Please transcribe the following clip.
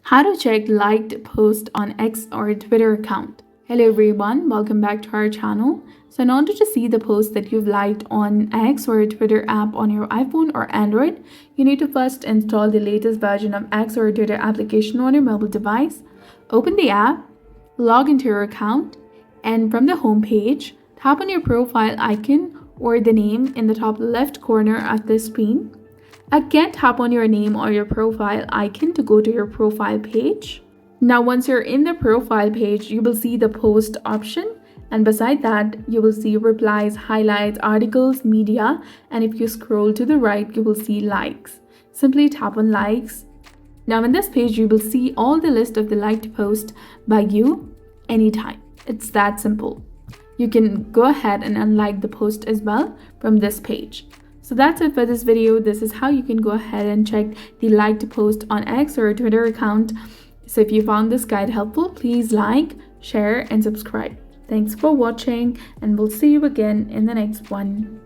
How to check liked post on X or Twitter account. Hello everyone, welcome back to our channel. So in order to see the post that you've liked on X or a Twitter app on your iPhone or Android, you need to first install the latest version of X or Twitter application on your mobile device. Open the app, log into your account, and from the home page, tap on your profile icon or the name in the top left corner of the screen. Again, tap on your name or your profile icon to go to your profile page. Now, once you're in the profile page, you will see the post option, and beside that, you will see replies, highlights, articles, media, and if you scroll to the right, you will see likes. Simply tap on likes. Now, in this page, you will see all the list of the liked posts by you anytime. It's that simple. You can go ahead and unlike the post as well from this page. So that's it for this video. This is how you can go ahead and check the liked post on X or a Twitter account. So if you found this guide helpful, please like, share, and subscribe. Thanks for watching, and we'll see you again in the next one.